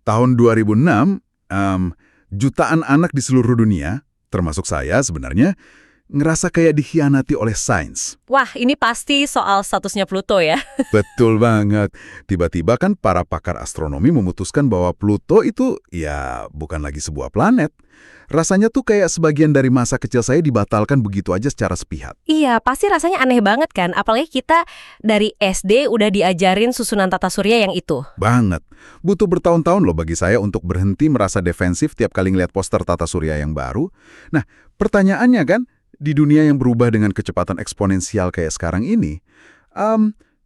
Tahun 2006, jutaan anak di seluruh dunia, termasuk saya sebenarnya, ngerasa kayak dikhianati oleh sains. Wah, ini pasti soal statusnya Pluto ya. Betul banget. Tiba-tiba kan para pakar astronomi memutuskan bahwa Pluto itu ya bukan lagi sebuah planet. Rasanya tuh kayak sebagian dari masa kecil saya dibatalkan begitu aja secara sepihak. Iya, pasti rasanya aneh banget kan. Apalagi kita dari SD udah diajarin susunan tata surya yang itu. Banget. Butuh bertahun-tahun loh bagi saya untuk berhenti merasa defensif tiap kali ngeliat poster tata surya yang baru. Nah, pertanyaannya kan, di dunia yang berubah dengan kecepatan eksponensial kayak sekarang ini,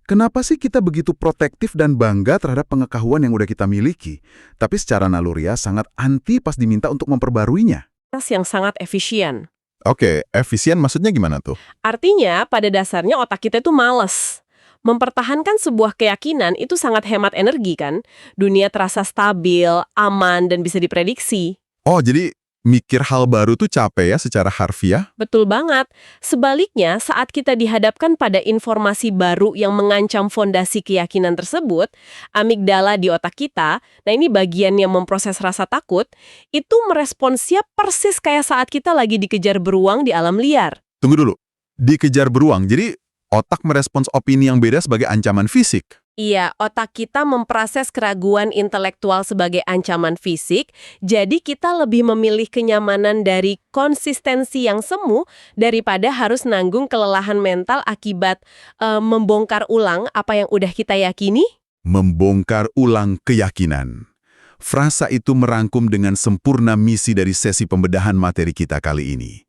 kenapa sih kita begitu protektif dan bangga terhadap pengetahuan yang udah kita miliki, tapi secara naluriah sangat anti pas diminta untuk memperbaruinya? Yang sangat efisien. Oke, efisien maksudnya gimana tuh? Artinya, pada dasarnya otak kita itu males. Mempertahankan sebuah keyakinan itu sangat hemat energi kan? Dunia terasa stabil, aman, dan bisa diprediksi. Oh, jadi mikir hal baru tuh capek ya secara harfiah? Betul banget. Sebaliknya, saat kita dihadapkan pada informasi baru yang mengancam fondasi keyakinan tersebut, amigdala di otak kita, nah ini bagian yang memproses rasa takut, itu meresponsnya persis kayak saat kita lagi dikejar beruang di alam liar. Tunggu dulu, dikejar beruang, jadi otak merespons opini yang beda sebagai ancaman fisik? Iya, otak kita memproses keraguan intelektual sebagai ancaman fisik, jadi kita lebih memilih kenyamanan dari konsistensi yang semu daripada harus nanggung kelelahan mental akibat membongkar ulang apa yang udah kita yakini. Membongkar ulang keyakinan. Frasa itu merangkum dengan sempurna misi dari sesi pembedahan materi kita kali ini.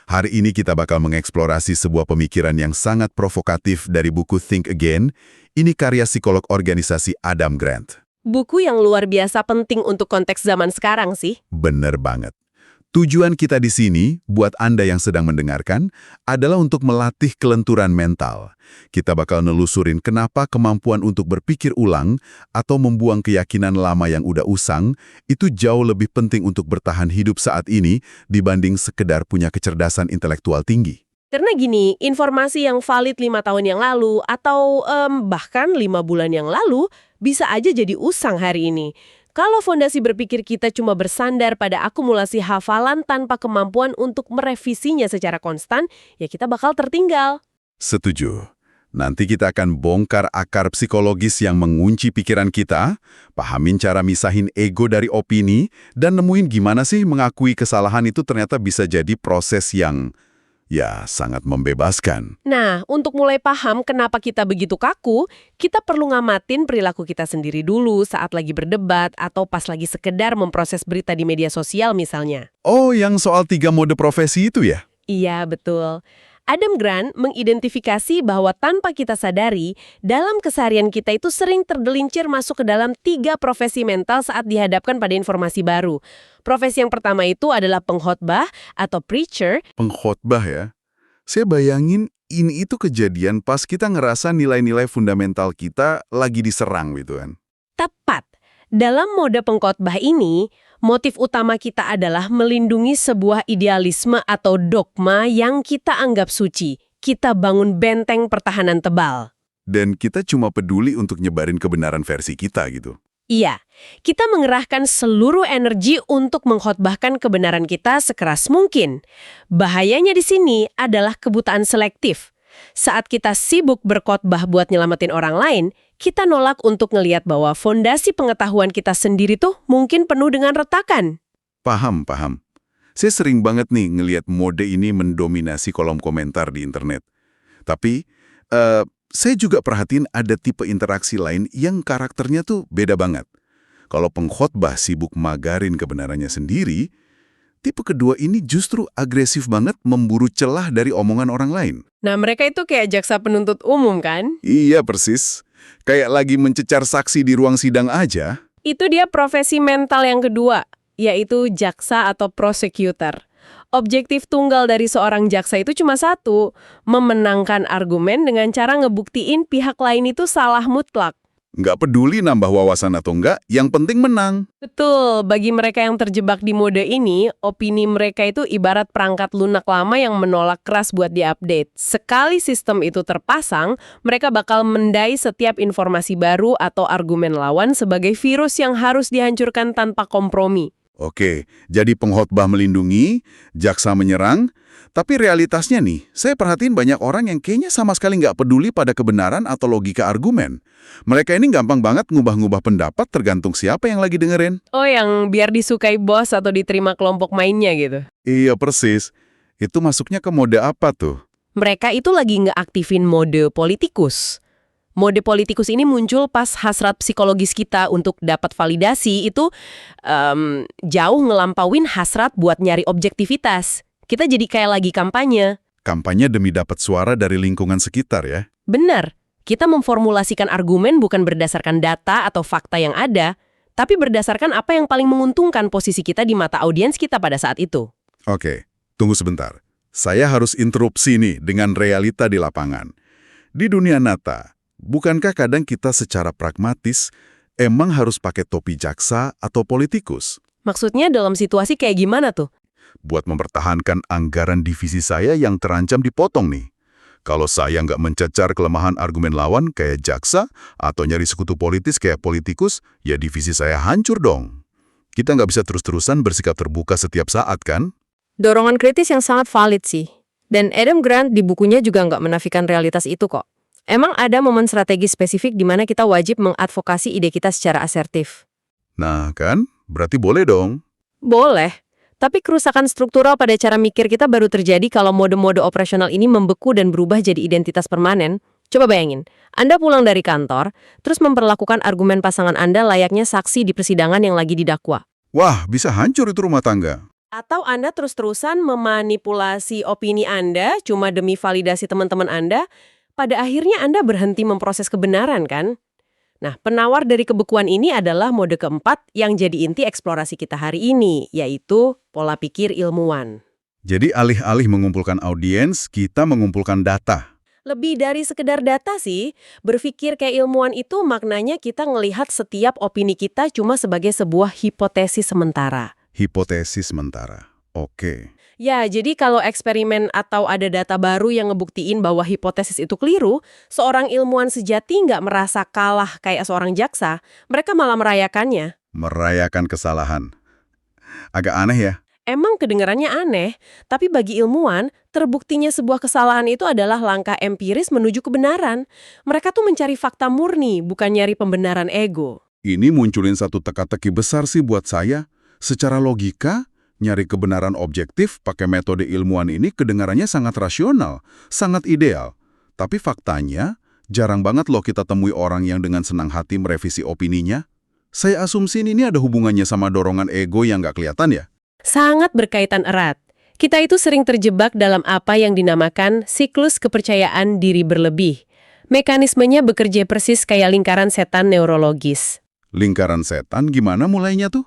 Hari ini kita bakal mengeksplorasi sebuah pemikiran yang sangat provokatif dari buku Think Again. Ini karya psikolog organisasi Adam Grant. Buku yang luar biasa penting untuk konteks zaman sekarang sih. Bener banget. Tujuan kita di sini, buat Anda yang sedang mendengarkan, adalah untuk melatih kelenturan mental. Kita bakal nelusurin kenapa kemampuan untuk berpikir ulang atau membuang keyakinan lama yang udah usang itu jauh lebih penting untuk bertahan hidup saat ini dibanding sekedar punya kecerdasan intelektual tinggi. Karena gini, informasi yang valid 5 tahun yang lalu atau bahkan 5 bulan yang lalu bisa aja jadi usang hari ini. Kalau fondasi berpikir kita cuma bersandar pada akumulasi hafalan tanpa kemampuan untuk merevisinya secara konstan, ya kita bakal tertinggal. Setuju. Nanti kita akan bongkar akar psikologis yang mengunci pikiran kita, pahamin cara misahin ego dari opini, dan nemuin gimana sih mengakui kesalahan itu ternyata bisa jadi proses yang ya, sangat membebaskan. Nah, untuk mulai paham kenapa kita begitu kaku, kita perlu ngamatin perilaku kita sendiri dulu saat lagi berdebat atau pas lagi sekedar memproses berita di media sosial misalnya. Oh, yang soal 3 mode profesi itu ya? Iya, betul. Adam Grant mengidentifikasi bahwa tanpa kita sadari, dalam keseharian kita itu sering tergelincir masuk ke dalam 3 profesi mental saat dihadapkan pada informasi baru. Profesi yang pertama itu adalah pengkhotbah atau preacher. Pengkhotbah ya? Saya bayangin ini itu kejadian pas kita ngerasa nilai-nilai fundamental kita lagi diserang gitu kan. Tepat. Dalam mode pengkhotbah ini, motif utama kita adalah melindungi sebuah idealisme atau dogma yang kita anggap suci. Kita bangun benteng pertahanan tebal. Dan kita cuma peduli untuk nyebarin kebenaran versi kita gitu. Iya, kita mengerahkan seluruh energi untuk mengkhotbahkan kebenaran kita sekeras mungkin. Bahayanya di sini adalah kebutaan selektif. Saat kita sibuk berkhotbah buat nyelamatin orang lain, kita nolak untuk ngelihat bahwa fondasi pengetahuan kita sendiri tuh mungkin penuh dengan retakan. Paham. Saya sering banget nih ngelihat mode ini mendominasi kolom komentar di internet. Tapi, saya juga perhatiin ada tipe interaksi lain yang karakternya tuh beda banget. Kalau pengkhotbah sibuk magarin kebenarannya sendiri, tipe kedua ini justru agresif banget memburu celah dari omongan orang lain. Nah, mereka itu kayak jaksa penuntut umum kan? Iya, persis. Kayak lagi mencecar saksi di ruang sidang aja. Itu dia profesi mental yang kedua, yaitu jaksa atau prosecutor. Objektif tunggal dari seorang jaksa itu cuma satu, memenangkan argumen dengan cara ngebuktiin pihak lain itu salah mutlak. Nggak peduli nambah wawasan atau enggak, yang penting menang. Betul, bagi mereka yang terjebak di mode ini, opini mereka itu ibarat perangkat lunak lama yang menolak keras buat diupdate. Sekali sistem itu terpasang, mereka bakal mendai setiap informasi baru atau argumen lawan sebagai virus yang harus dihancurkan tanpa kompromi. Oke, jadi pengkhotbah melindungi, jaksa menyerang, tapi realitasnya nih, saya perhatiin banyak orang yang kayaknya sama sekali nggak peduli pada kebenaran atau logika argumen. Mereka ini gampang banget ngubah-ngubah pendapat tergantung siapa yang lagi dengerin. Oh, yang biar disukai bos atau diterima kelompok mainnya gitu. Iya persis, itu masuknya ke mode apa tuh? Mereka itu lagi ngeaktifin mode politikus. Mode politikus ini muncul pas hasrat psikologis kita untuk dapat validasi itu jauh ngelampauin hasrat buat nyari objektivitas. Kita jadi kayak lagi kampanye. Kampanye demi dapat suara dari lingkungan sekitar ya? Benar, kita memformulasikan argumen bukan berdasarkan data atau fakta yang ada, tapi berdasarkan apa yang paling menguntungkan posisi kita di mata audiens kita pada saat itu. Oke, tunggu sebentar. Saya harus interupsi nih dengan realita di lapangan. Di dunia nyata, bukankah kadang kita secara pragmatis emang harus pakai topi jaksa atau politikus? Maksudnya dalam situasi kayak gimana tuh? Buat mempertahankan anggaran divisi saya yang terancam dipotong nih. Kalau saya nggak mencecar kelemahan argumen lawan kayak jaksa atau nyari sekutu politis kayak politikus, ya divisi saya hancur dong. Kita nggak bisa terus-terusan bersikap terbuka setiap saat kan? Dorongan kritis yang sangat valid sih. Dan Adam Grant di bukunya juga nggak menafikan realitas itu kok. Emang ada momen strategis spesifik di mana kita wajib mengadvokasi ide kita secara asertif. Nah kan, berarti boleh dong. Boleh. Tapi kerusakan struktural pada cara mikir kita baru terjadi kalau mode-mode operasional ini membeku dan berubah jadi identitas permanen. Coba bayangin, Anda pulang dari kantor, terus memperlakukan argumen pasangan Anda layaknya saksi di persidangan yang lagi didakwa. Wah, bisa hancur itu rumah tangga. Atau Anda terus-terusan memanipulasi opini Anda cuma demi validasi teman-teman Anda, pada akhirnya Anda berhenti memproses kebenaran kan? Nah, penawar dari kebekuan ini adalah mode keempat yang jadi inti eksplorasi kita hari ini, yaitu pola pikir ilmuwan. Jadi alih-alih mengumpulkan audiens, kita mengumpulkan data. Lebih dari sekedar data sih, berpikir kayak ilmuwan itu maknanya kita ngelihat setiap opini kita cuma sebagai sebuah hipotesis sementara. Hipotesis sementara. Oke. Ya, jadi kalau eksperimen atau ada data baru yang ngebuktiin bahwa hipotesis itu keliru, seorang ilmuwan sejati nggak merasa kalah kayak seorang jaksa, mereka malah merayakannya. Merayakan kesalahan. Agak aneh ya. Emang kedengarannya aneh, tapi bagi ilmuwan, terbuktinya sebuah kesalahan itu adalah langkah empiris menuju kebenaran. Mereka tuh mencari fakta murni, bukan nyari pembenaran ego. Ini munculin satu teka-teki besar sih buat saya. Secara logika, nyari kebenaran objektif pakai metode ilmuwan ini kedengarannya sangat rasional, sangat ideal. Tapi faktanya, jarang banget loh kita temui orang yang dengan senang hati merevisi opininya. Saya asumsiin ini ada hubungannya sama dorongan ego yang nggak kelihatan ya? Sangat berkaitan erat. Kita itu sering terjebak dalam apa yang dinamakan siklus kepercayaan diri berlebih. Mekanismenya bekerja persis kayak lingkaran setan neurologis. Lingkaran setan gimana mulainya tuh?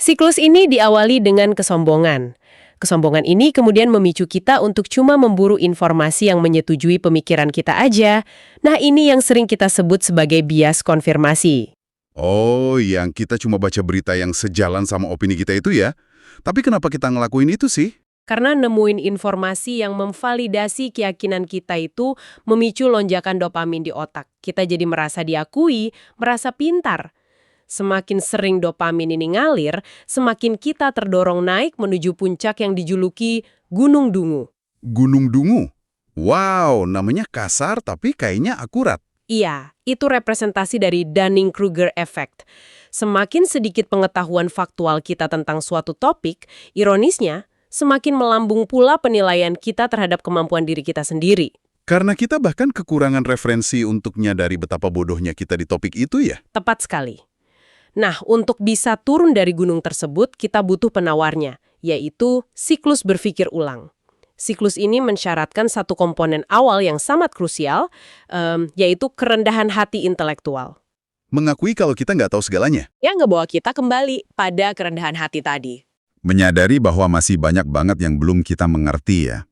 Siklus ini diawali dengan kesombongan. Kesombongan ini kemudian memicu kita untuk cuma memburu informasi yang menyetujui pemikiran kita aja. Nah, ini yang sering kita sebut sebagai bias konfirmasi. Oh, yang kita cuma baca berita yang sejalan sama opini kita itu ya? Tapi kenapa kita ngelakuin itu sih? Karena nemuin informasi yang memvalidasi keyakinan kita itu memicu lonjakan dopamin di otak. Kita jadi merasa diakui, merasa pintar. Semakin sering dopamin ini ngalir, semakin kita terdorong naik menuju puncak yang dijuluki Gunung Dungu. Gunung Dungu? Wow, namanya kasar tapi kayaknya akurat. Iya, itu representasi dari Dunning-Kruger effect. Semakin sedikit pengetahuan faktual kita tentang suatu topik, ironisnya, semakin melambung pula penilaian kita terhadap kemampuan diri kita sendiri. Karena kita bahkan kekurangan referensi untuk nyadari betapa bodohnya kita di topik itu ya? Tepat sekali. Nah, untuk bisa turun dari gunung tersebut, kita butuh penawarnya, yaitu siklus berpikir ulang. Siklus ini mensyaratkan satu komponen awal yang sangat krusial, yaitu kerendahan hati intelektual. Mengakui kalau kita nggak tahu segalanya. Yang ngebawa kita kembali pada kerendahan hati tadi. Menyadari bahwa masih banyak banget yang belum kita mengerti ya.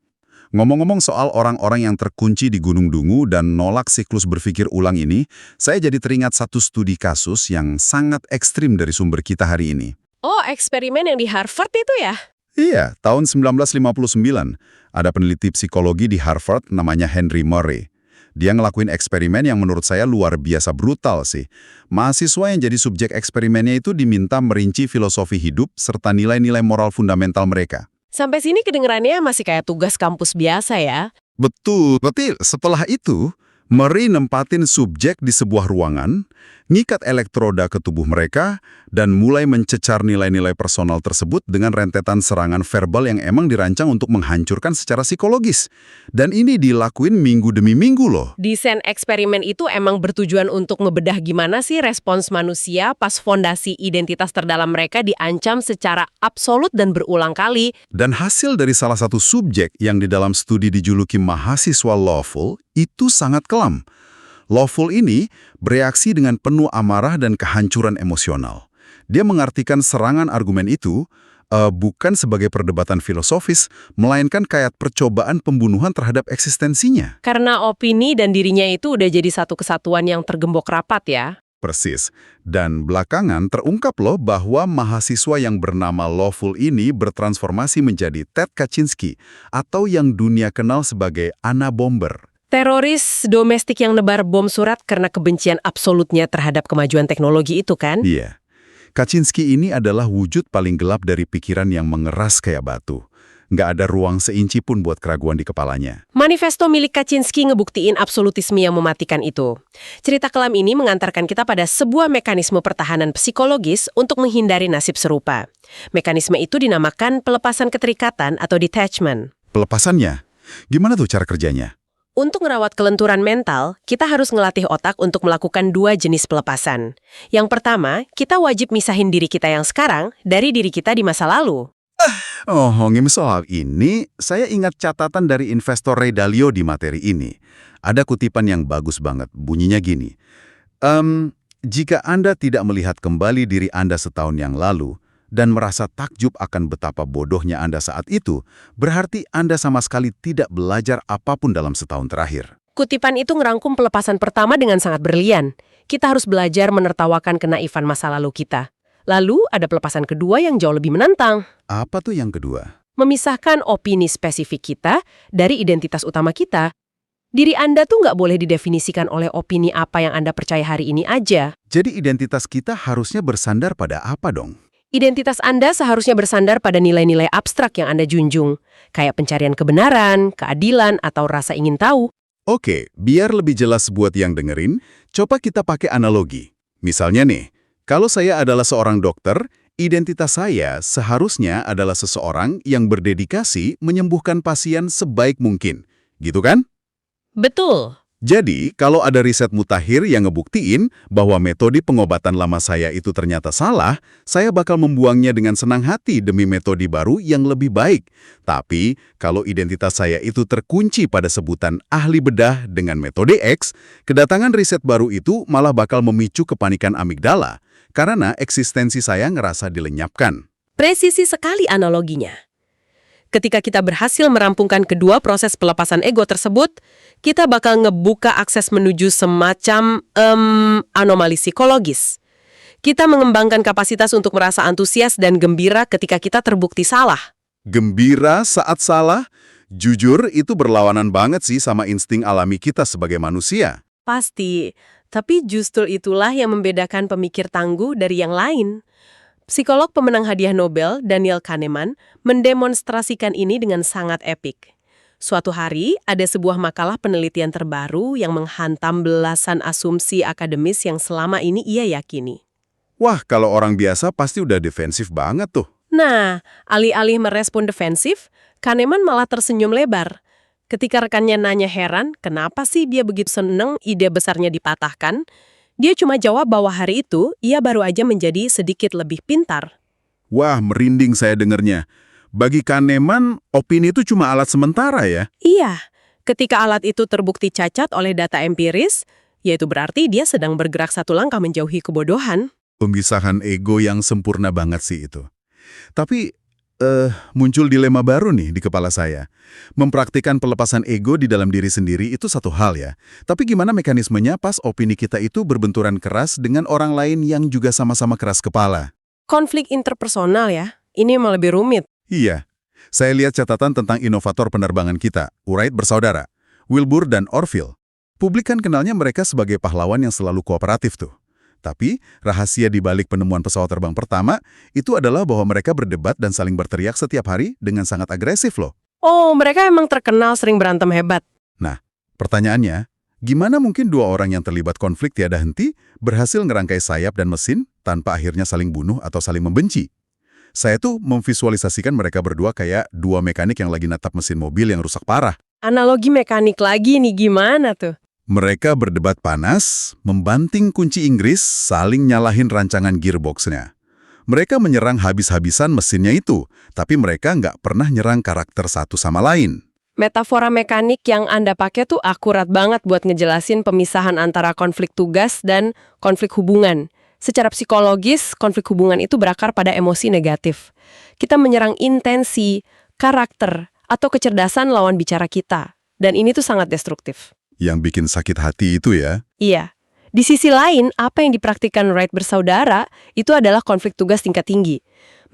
Ngomong-ngomong soal orang-orang yang terkunci di Gunung Dungu dan nolak siklus berpikir ulang ini, saya jadi teringat satu studi kasus yang sangat ekstrim dari sumber kita hari ini. Oh, eksperimen yang di Harvard itu ya? Iya, tahun 1959, ada peneliti psikologi di Harvard namanya Henry Murray. Dia ngelakuin eksperimen yang menurut saya luar biasa brutal sih. Mahasiswa yang jadi subjek eksperimennya itu diminta merinci filosofi hidup serta nilai-nilai moral fundamental mereka. Sampai sini kedengerannya masih kayak tugas kampus biasa ya. Betul, berarti setelah itu, Murray nempatin subjek di sebuah ruangan, ngikat elektroda ke tubuh mereka, dan mulai mencecar nilai-nilai personal tersebut dengan rentetan serangan verbal yang emang dirancang untuk menghancurkan secara psikologis. Dan ini dilakuin minggu demi minggu loh. Desain eksperimen itu emang bertujuan untuk ngebedah gimana sih respons manusia pas fondasi identitas terdalam mereka diancam secara absolut dan berulang kali. Dan hasil dari salah satu subjek yang di dalam studi dijuluki mahasiswa lawful itu sangat kelam. Lawful ini bereaksi dengan penuh amarah dan kehancuran emosional. Dia mengartikan serangan argumen itu bukan sebagai perdebatan filosofis, melainkan kayak percobaan pembunuhan terhadap eksistensinya. Karena opini dan dirinya itu udah jadi satu kesatuan yang tergembok rapat ya. Persis. Dan belakangan terungkap loh bahwa mahasiswa yang bernama Lawful ini bertransformasi menjadi Ted Kaczynski, atau yang dunia kenal sebagai Anna Bomber. Teroris domestik yang nebar bom surat karena kebencian absolutnya terhadap kemajuan teknologi itu kan? Iya. Kaczynski ini adalah wujud paling gelap dari pikiran yang mengeras kayak batu. Nggak ada ruang seinci pun buat keraguan di kepalanya. Manifesto milik Kaczynski ngebuktiin absolutisme yang mematikan itu. Cerita kelam ini mengantarkan kita pada sebuah mekanisme pertahanan psikologis untuk menghindari nasib serupa. Mekanisme itu dinamakan pelepasan keterikatan atau detachment. Pelepasannya? Gimana tuh cara kerjanya? Untuk merawat kelenturan mental, kita harus ngelatih otak untuk melakukan dua jenis pelepasan. Yang pertama, kita wajib misahin diri kita yang sekarang dari diri kita di masa lalu. Oh, ngomongin soal ini, saya ingat catatan dari investor Ray Dalio di materi ini. Ada kutipan yang bagus banget, bunyinya gini. Jika Anda tidak melihat kembali diri Anda setahun yang lalu, dan merasa takjub akan betapa bodohnya Anda saat itu, berarti Anda sama sekali tidak belajar apapun dalam setahun terakhir. Kutipan itu ngerangkum pelepasan pertama dengan sangat berlian. Kita harus belajar menertawakan kenaifan masa lalu kita. Lalu ada pelepasan kedua yang jauh lebih menantang. Apa tuh yang kedua? Memisahkan opini spesifik kita dari identitas utama kita. Diri Anda tuh nggak boleh didefinisikan oleh opini apa yang Anda percaya hari ini aja. Jadi identitas kita harusnya bersandar pada apa dong? Identitas Anda seharusnya bersandar pada nilai-nilai abstrak yang Anda junjung, kayak pencarian kebenaran, keadilan, atau rasa ingin tahu. Oke, biar lebih jelas buat yang dengerin, coba kita pakai analogi. Misalnya nih, kalau saya adalah seorang dokter, identitas saya seharusnya adalah seseorang yang berdedikasi menyembuhkan pasien sebaik mungkin. Gitu kan? Betul. Jadi, kalau ada riset mutakhir yang ngebuktiin bahwa metode pengobatan lama saya itu ternyata salah, saya bakal membuangnya dengan senang hati demi metode baru yang lebih baik. Tapi, kalau identitas saya itu terkunci pada sebutan ahli bedah dengan metode X, kedatangan riset baru itu malah bakal memicu kepanikan amigdala, karena eksistensi saya ngerasa dilenyapkan. Presisi sekali analoginya. Ketika kita berhasil merampungkan kedua proses pelepasan ego tersebut, kita bakal ngebuka akses menuju semacam anomali psikologis. Kita mengembangkan kapasitas untuk merasa antusias dan gembira ketika kita terbukti salah. Gembira saat salah? Jujur, itu berlawanan banget sih sama insting alami kita sebagai manusia. Pasti, tapi justru itulah yang membedakan pemikir tangguh dari yang lain. Psikolog pemenang hadiah Nobel, Daniel Kahneman, mendemonstrasikan ini dengan sangat epik. Suatu hari, ada sebuah makalah penelitian terbaru yang menghantam belasan asumsi akademis yang selama ini ia yakini. Wah, kalau orang biasa pasti udah defensif banget tuh. Nah, alih-alih merespon defensif, Kahneman malah tersenyum lebar. Ketika rekannya nanya heran, kenapa sih dia begitu seneng ide besarnya dipatahkan? Dia cuma jawab bahwa hari itu, ia baru aja menjadi sedikit lebih pintar. Wah, merinding saya dengernya. Bagi Kahneman, opini itu cuma alat sementara ya? Iya, ketika alat itu terbukti cacat oleh data empiris, yaitu berarti dia sedang bergerak satu langkah menjauhi kebodohan. Pemisahan ego yang sempurna banget sih itu. Tapi, muncul dilema baru nih di kepala saya. Mempraktikkan pelepasan ego di dalam diri sendiri itu satu hal ya. Tapi gimana mekanismenya pas opini kita itu berbenturan keras dengan orang lain yang juga sama-sama keras kepala? Konflik interpersonal ya, ini malah lebih rumit. Iya. Saya lihat catatan tentang inovator penerbangan kita, Wright bersaudara, Wilbur dan Orville. Publik kan kenalnya mereka sebagai pahlawan yang selalu kooperatif tuh. Tapi, rahasia di balik penemuan pesawat terbang pertama itu adalah bahwa mereka berdebat dan saling berteriak setiap hari dengan sangat agresif loh. Oh, mereka emang terkenal sering berantem hebat. Nah, pertanyaannya, gimana mungkin dua orang yang terlibat konflik tiada henti berhasil ngerangkai sayap dan mesin tanpa akhirnya saling bunuh atau saling membenci? Saya tuh memvisualisasikan mereka berdua kayak dua mekanik yang lagi natap mesin mobil yang rusak parah. Analogi mekanik lagi nih, gimana tuh? Mereka berdebat panas, membanting kunci Inggris, saling nyalahin rancangan gearbox-nya. Mereka menyerang habis-habisan mesinnya itu, tapi mereka nggak pernah nyerang karakter satu sama lain. Metafora mekanik yang Anda pakai tuh akurat banget buat ngejelasin pemisahan antara konflik tugas dan konflik hubungan. Secara psikologis, konflik hubungan itu berakar pada emosi negatif. Kita menyerang intensi, karakter, atau kecerdasan lawan bicara kita. Dan ini tuh sangat destruktif. Yang bikin sakit hati itu ya. Iya. Di sisi lain, apa yang dipraktikkan Wright bersaudara itu adalah konflik tugas tingkat tinggi.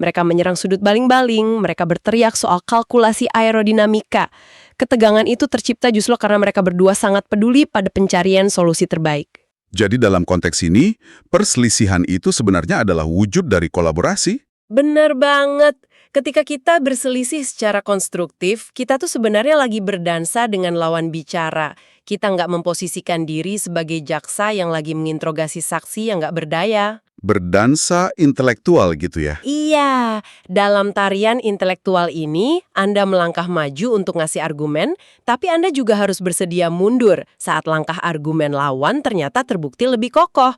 Mereka menyerang sudut baling-baling, mereka berteriak soal kalkulasi aerodinamika. Ketegangan itu tercipta justru karena mereka berdua sangat peduli pada pencarian solusi terbaik. Jadi dalam konteks ini, perselisihan itu sebenarnya adalah wujud dari kolaborasi. Bener banget. Ketika kita berselisih secara konstruktif, kita tuh sebenarnya lagi berdansa dengan lawan bicara. Kita nggak memposisikan diri sebagai jaksa yang lagi menginterogasi saksi yang nggak berdaya. Berdansa intelektual gitu ya. Iya, dalam tarian intelektual ini, Anda melangkah maju untuk ngasih argumen, tapi Anda juga harus bersedia mundur saat langkah argumen lawan ternyata terbukti lebih kokoh.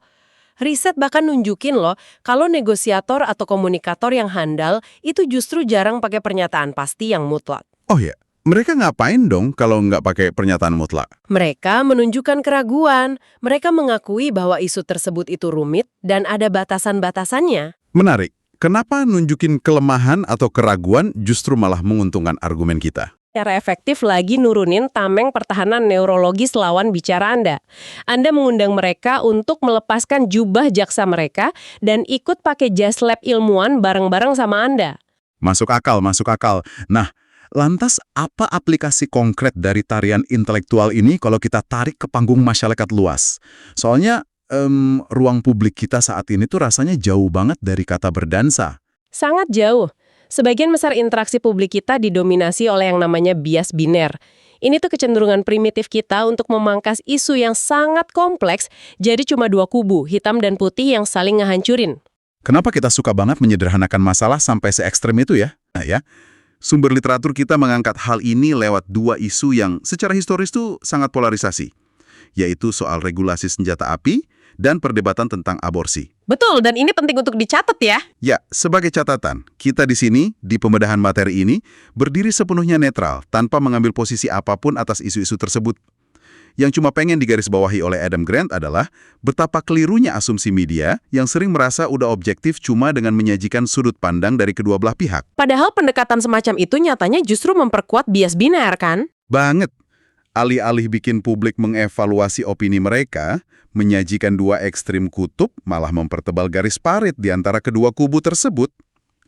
Riset bahkan nunjukin loh, kalau negosiator atau komunikator yang handal itu justru jarang pakai pernyataan pasti yang mutlak. Oh ya, mereka ngapain dong kalau nggak pakai pernyataan mutlak? Mereka menunjukkan keraguan, mereka mengakui bahwa isu tersebut itu rumit dan ada batasan-batasannya. Menarik. Kenapa nunjukin kelemahan atau keraguan justru malah menguntungkan argumen kita? Cara efektif lagi nurunin tameng pertahanan neurologis lawan bicara Anda. Anda mengundang mereka untuk melepaskan jubah jaksa mereka dan ikut pakai jas lab ilmuwan bareng-bareng sama Anda. Masuk akal, masuk akal. Nah, lantas apa aplikasi konkret dari tarian intelektual ini kalau kita tarik ke panggung masyarakat luas? Soalnya, ruang publik kita saat ini tuh rasanya jauh banget dari kata berdansa. Sangat jauh. Sebagian besar interaksi publik kita didominasi oleh yang namanya bias biner. Ini tuh kecenderungan primitif kita untuk memangkas isu yang sangat kompleks jadi cuma dua kubu, hitam dan putih yang saling ngehancurin. Kenapa kita suka banget menyederhanakan masalah sampai se-ekstrem itu ya? Nah ya, sumber literatur kita mengangkat hal ini lewat dua isu yang secara historis tuh sangat polarisasi, yaitu soal regulasi senjata api dan perdebatan tentang aborsi. Betul, dan ini penting untuk dicatat ya. Ya, sebagai catatan, kita di sini, di pembedahan materi ini, berdiri sepenuhnya netral, tanpa mengambil posisi apapun atas isu-isu tersebut. Yang cuma pengen digarisbawahi oleh Adam Grant adalah betapa kelirunya asumsi media yang sering merasa udah objektif cuma dengan menyajikan sudut pandang dari kedua belah pihak. Padahal pendekatan semacam itu nyatanya justru memperkuat bias biner kan? Banget. Alih-alih bikin publik mengevaluasi opini mereka, menyajikan dua ekstrim kutub malah mempertebal garis parit di antara kedua kubu tersebut.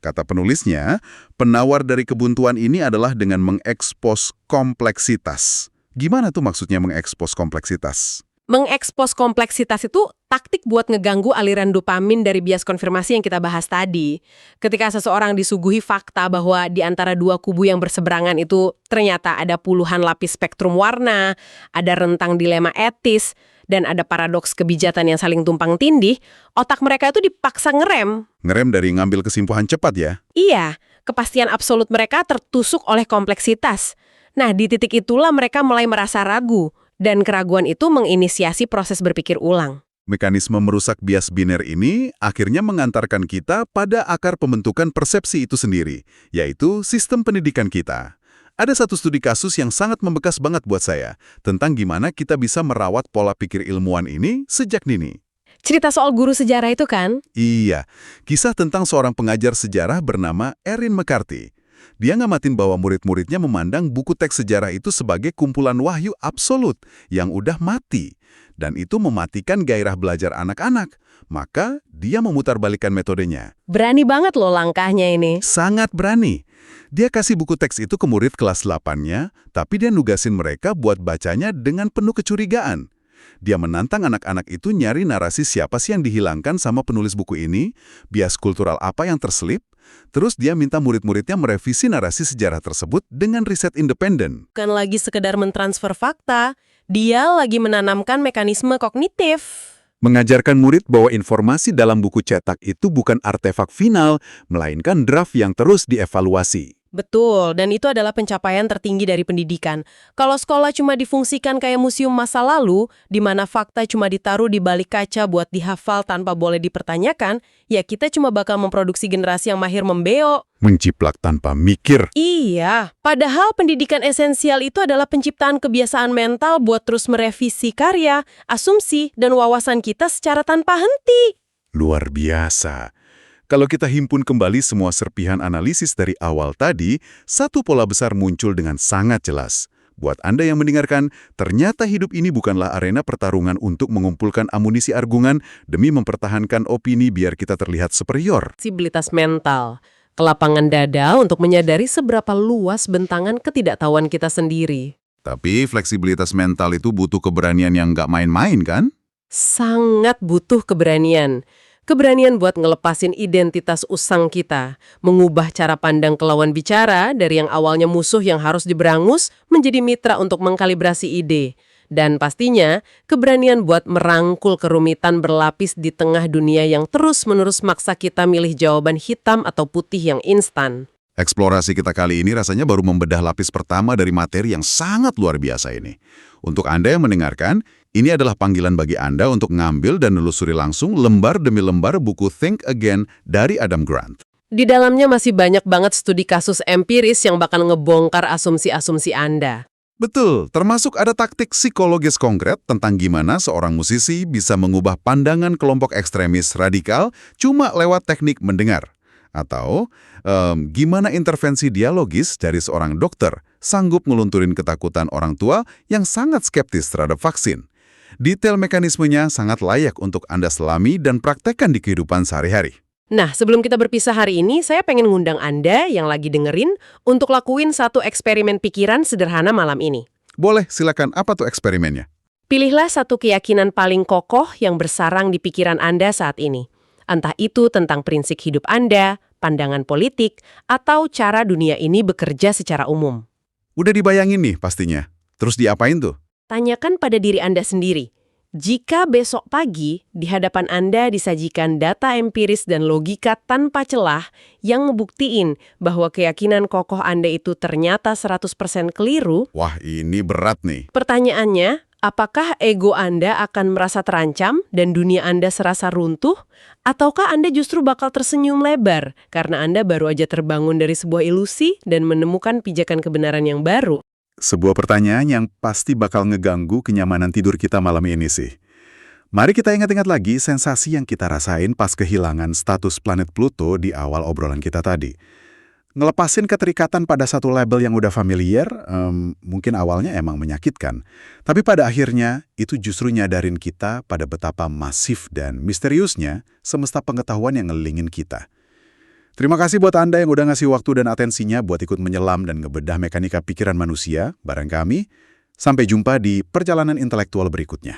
Kata penulisnya, penawar dari kebuntuan ini adalah dengan mengekspos kompleksitas. Gimana tuh maksudnya mengekspos kompleksitas? Mengekspos kompleksitas itu taktik buat ngeganggu aliran dopamin dari bias konfirmasi yang kita bahas tadi. Ketika seseorang disuguhi fakta bahwa di antara dua kubu yang berseberangan itu ternyata ada puluhan lapis spektrum warna, ada rentang dilema etis, dan ada paradoks kebijakan yang saling tumpang tindih, otak mereka itu dipaksa ngerem. Ngerem dari ngambil kesimpulan cepat ya? Iya, kepastian absolut mereka tertusuk oleh kompleksitas. Nah, di titik itulah mereka mulai merasa ragu, dan keraguan itu menginisiasi proses berpikir ulang. Mekanisme merusak bias biner ini akhirnya mengantarkan kita pada akar pembentukan persepsi itu sendiri, yaitu sistem pendidikan kita. Ada satu studi kasus yang sangat membekas banget buat saya, tentang gimana kita bisa merawat pola pikir ilmuwan ini sejak dini. cerita soal guru sejarah itu kan? Iya, kisah tentang seorang pengajar sejarah bernama Erin McCarthy. Dia ngamatin bahwa murid-muridnya memandang buku teks sejarah itu sebagai kumpulan wahyu absolut yang udah mati. Dan itu mematikan gairah belajar anak-anak. Maka dia memutarbalikkan metodenya. Berani banget loh langkahnya ini. Sangat berani. Dia kasih buku teks itu ke murid kelas 8-nya, tapi dia nugasin mereka buat bacanya dengan penuh kecurigaan. Dia menantang anak-anak itu nyari narasi siapa sih yang dihilangkan sama penulis buku ini, bias kultural apa yang terselip, terus dia minta murid-muridnya merevisi narasi sejarah tersebut dengan riset independen. Bukan lagi sekedar mentransfer fakta, dia lagi menanamkan mekanisme kognitif. Mengajarkan murid bahwa informasi dalam buku cetak itu bukan artefak final, melainkan draft yang terus dievaluasi. Betul, dan itu adalah pencapaian tertinggi dari pendidikan. Kalau sekolah cuma difungsikan kayak museum masa lalu, di mana fakta cuma ditaruh di balik kaca buat dihafal tanpa boleh dipertanyakan, ya kita cuma bakal memproduksi generasi yang mahir membeo. Menciplak tanpa mikir. Iya, padahal pendidikan esensial itu adalah penciptaan kebiasaan mental buat terus merevisi karya, asumsi, dan wawasan kita secara tanpa henti. Luar biasa. Kalau kita himpun kembali semua serpihan analisis dari awal tadi, satu pola besar muncul dengan sangat jelas. Buat Anda yang mendengarkan, ternyata hidup ini bukanlah arena pertarungan untuk mengumpulkan amunisi argumen demi mempertahankan opini biar kita terlihat superior. Fleksibilitas mental, kelapangan dada untuk menyadari seberapa luas bentangan ketidaktahuan kita sendiri. Tapi fleksibilitas mental itu butuh keberanian yang nggak main-main, kan? Sangat butuh keberanian. Keberanian buat ngelepasin identitas usang kita, mengubah cara pandang ke lawan bicara dari yang awalnya musuh yang harus diberangus menjadi mitra untuk mengkalibrasi ide. Dan pastinya, keberanian buat merangkul kerumitan berlapis di tengah dunia yang terus-menerus maksa kita milih jawaban hitam atau putih yang instan. Eksplorasi kita kali ini rasanya baru membedah lapis pertama dari materi yang sangat luar biasa ini. Untuk Anda yang mendengarkan, ini adalah panggilan bagi Anda untuk ngambil dan nelusuri langsung lembar demi lembar buku Think Again dari Adam Grant. Di dalamnya masih banyak banget studi kasus empiris yang bakal ngebongkar asumsi-asumsi Anda. Betul, termasuk ada taktik psikologis konkret tentang gimana seorang musisi bisa mengubah pandangan kelompok ekstremis radikal cuma lewat teknik mendengar. Atau gimana intervensi dialogis dari seorang dokter sanggup ngelunturin ketakutan orang tua yang sangat skeptis terhadap vaksin. Detail mekanismenya sangat layak untuk Anda selami dan praktekkan di kehidupan sehari-hari. Nah, sebelum kita berpisah hari ini, saya pengen ngundang Anda yang lagi dengerin untuk lakuin satu eksperimen pikiran sederhana malam ini. Boleh, silakan. Apa tuh eksperimennya? Pilihlah satu keyakinan paling kokoh yang bersarang di pikiran Anda saat ini. Entah itu tentang prinsip hidup Anda, pandangan politik, atau cara dunia ini bekerja secara umum. Udah dibayangin nih pastinya. Terus diapain tuh? Tanyakan pada diri Anda sendiri. Jika besok pagi di hadapan Anda disajikan data empiris dan logika tanpa celah yang ngebuktiin bahwa keyakinan kokoh Anda itu ternyata 100% keliru, Wah, ini berat nih. pertanyaannya, apakah ego Anda akan merasa terancam dan dunia Anda serasa runtuh? Ataukah Anda justru bakal tersenyum lebar karena Anda baru aja terbangun dari sebuah ilusi dan menemukan pijakan kebenaran yang baru? Sebuah pertanyaan yang pasti bakal ngeganggu kenyamanan tidur kita malam ini sih. Mari kita ingat-ingat lagi sensasi yang kita rasain pas kehilangan status planet Pluto di awal obrolan kita tadi. Ngelepasin keterikatan pada satu label yang udah familiar, mungkin awalnya emang menyakitkan. Tapi pada akhirnya, itu justru nyadarin kita pada betapa masif dan misteriusnya semesta pengetahuan yang ngelilingin kita. Terima kasih buat Anda yang udah ngasih waktu dan atensinya buat ikut menyelam dan ngebedah mekanika pikiran manusia bareng kami. Sampai jumpa di perjalanan intelektual berikutnya.